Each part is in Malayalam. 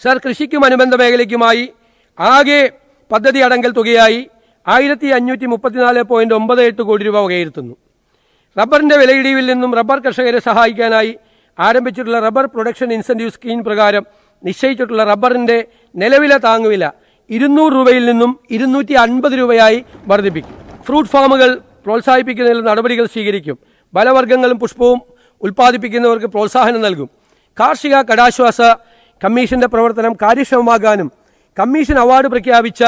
സർ, കൃഷിക്കും അനുബന്ധ മേഖലയ്ക്കുമായി ആകെ പദ്ധതി അടങ്കൽ തുകയായി 1534.98 കോടി രൂപ വകയിരുത്തുന്നു. റബ്ബറിന്റെ വിലയിടിവിൽ നിന്നും റബ്ബർ കർഷകരെ സഹായിക്കാനായി ആരംഭിച്ചിട്ടുള്ള റബ്ബർ പ്രൊഡക്ഷൻ ഇൻസെന്റീവ് സ്കീം പ്രകാരം നിശ്ചയിച്ചിട്ടുള്ള റബ്ബറിന്റെ നിലവിലെ താങ്ങുവില 200 രൂപയിൽ നിന്നും 250 രൂപയായി വർദ്ധിപ്പിക്കും. ഫ്രൂട്ട് ഫാമുകൾ പ്രോത്സാഹിപ്പിക്കുന്നതിൽ നടപടികൾ സ്വീകരിക്കും. ഫലവർഗ്ഗങ്ങളും പുഷ്പവും ഉൽപ്പാദിപ്പിക്കുന്നവർക്ക് പ്രോത്സാഹനം നൽകും. കാർഷിക കടാശ്വാസ കമ്മീഷന്റെ പ്രവർത്തനം കാര്യക്ഷമമാകാനും കമ്മീഷൻ അവാർഡ് പ്രഖ്യാപിച്ച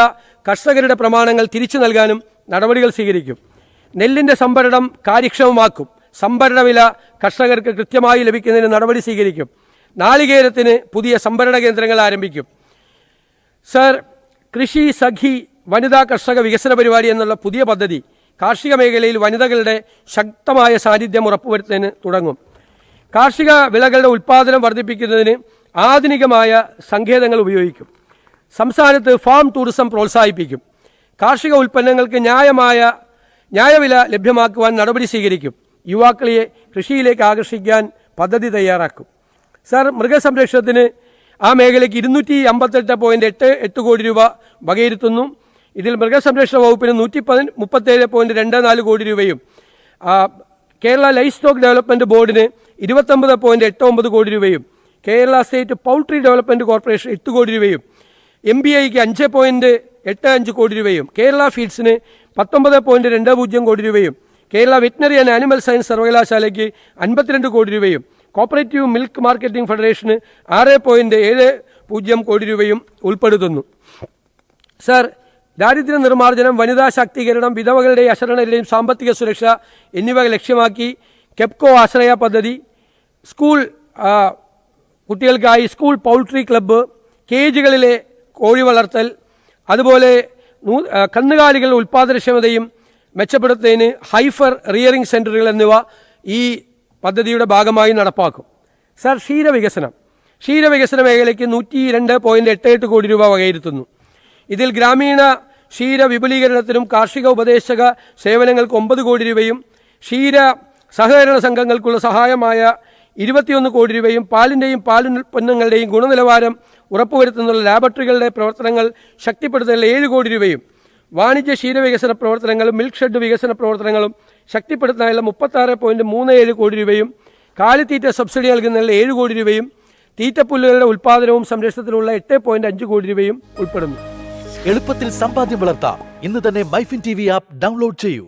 കർഷകരുടെ പ്രമാണങ്ങൾ തിരിച്ചു നൽകാനും നടപടികൾ സ്വീകരിക്കും. നെല്ലിന്റെ സംഭരണം കാര്യക്ഷമമാക്കും. സംഭരണ വില കർഷകർക്ക് കൃത്യമായി ലഭിക്കുന്നതിന് നടപടി സ്വീകരിക്കും. നാളികേരത്തിന് പുതിയ സംഭരണ കേന്ദ്രങ്ങൾ ആരംഭിക്കും. സർ, കൃഷി സഖി വനിതാ കർഷക വികസന പരിപാടി എന്നുള്ള പുതിയ പദ്ധതി കാർഷിക മേഖലയിൽ വനിതകളുടെ ശക്തമായ സാന്നിധ്യം ഉറപ്പുവരുത്തുന്നതിന് തുടങ്ങും. കാർഷിക വിളകളുടെ ഉൽപ്പാദനം വർദ്ധിപ്പിക്കുന്നതിന് ആധുനികമായ സങ്കേതങ്ങൾ ഉപയോഗിക്കും. സംസ്ഥാനത്ത് ഫാം ടൂറിസം പ്രോത്സാഹിപ്പിക്കും. കാർഷിക ഉൽപ്പന്നങ്ങൾക്ക് ന്യായവില ലഭ്യമാക്കുവാൻ നടപടി സ്വീകരിക്കും. യുവാക്കളെ കൃഷിയിലേക്ക് ആകർഷിക്കാൻ പദ്ധതി തയ്യാറാക്കും. സർ, മൃഗസംരക്ഷണത്തിന് ആ മേഖലയ്ക്ക് 258.88 കോടി രൂപ വകയിരുത്തുന്നു. ഇതിൽ മൃഗസംരക്ഷണ വകുപ്പിന് 137.24 കോടി രൂപയും കേരള ലൈഫ് സ്റ്റോക്ക് ഡെവലപ്മെന്റ് ബോർഡിന് 29.89 കോടി രൂപയും Kerala state poultry development corporation 8 കോടി രൂപയും MBIക്ക് 5.85 കോടി രൂപയും കേരള ഫീഡ്സിന് 19.20 കോടി രൂപയും Kerala veterinary and animal science സർവകലാശാലയ്ക്ക് 52 കോടി രൂപയും കോപ്പറേറ്റീവ് മിൽക്ക് മാർക്കറ്റിംഗ് ഫെഡറേഷന് 6.70 കോടി രൂപയും ഉൾപ്പെടുത്തുന്നു. സർ, ദാരിദ്ര്യ നിർമ്മാർജ്ജനം, വനിതാ ശാക്തീകരണം, വിധവകളുടെയും അശരണരുടെയും സാമ്പത്തിക സുരക്ഷ എന്നിവ ലക്ഷ്യമാക്കി കെപ്കോ ആശ്രയ പദ്ധതി, സ്കൂൾ കുട്ടികൾക്കായി സ്കൂൾ പൗൾട്രി ക്ലബ്ബ്, കേജുകളിലെ കോഴി വളർത്തൽ, അതുപോലെ കന്നുകാലികളുടെ ഉൽപ്പാദനക്ഷമതയും മെച്ചപ്പെടുത്തുന്നതിന് ഹൈഫർ റിയറിംഗ് സെന്ററുകൾ എന്നിവ ഈ പദ്ധതിയുടെ ഭാഗമായി നടപ്പാക്കും. സർ, ക്ഷീരവികസന മേഖലയ്ക്ക് 102.88 കോടി രൂപ വകയിരുത്തുന്നു. ഇതിൽ ഗ്രാമീണ ക്ഷീര വിപുലീകരണത്തിനും കാർഷിക ഉപദേശക സേവനങ്ങൾക്ക് 9 കോടി രൂപയും ക്ഷീര സഹകരണ സംഘങ്ങൾക്കുള്ള സഹായമായ 21 കോടി രൂപയും പാലിൻ്റെയും പാലുൽപ്പന്നങ്ങളുടെയും ഗുണനിലവാരം ഉറപ്പുവരുത്തുന്നുള്ള ലാബറട്ടറികളുടെ പ്രവർത്തനങ്ങൾ ശക്തിപ്പെടുത്തുന്നതിൽ 7 കോടി രൂപയും വാണിജ്യ ക്ഷീരവികസന പ്രവർത്തനങ്ങളും മിൽക്ക് ഷെഡ് വികസന പ്രവർത്തനങ്ങളും ശക്തിപ്പെടുത്തുന്നതിനുള്ള 36.37 കോടി രൂപയും കാലിത്തീറ്റ സബ്സിഡി നൽകുന്നതിൽ 7 കോടി രൂപയും തീറ്റപ്പുല്ലുകളുടെ ഉൽപ്പാദനവും സംരക്ഷണത്തിനുള്ള 8.5 കോടി രൂപയും ഉൾപ്പെടുന്നു. എളുപ്പത്തിൽ സമ്പാദ്യം വളർത്താം. ഇന്ന് തന്നെ മൈഫിൻ TV ആപ്പ് ഡൗൺലോഡ് ചെയ്യൂ.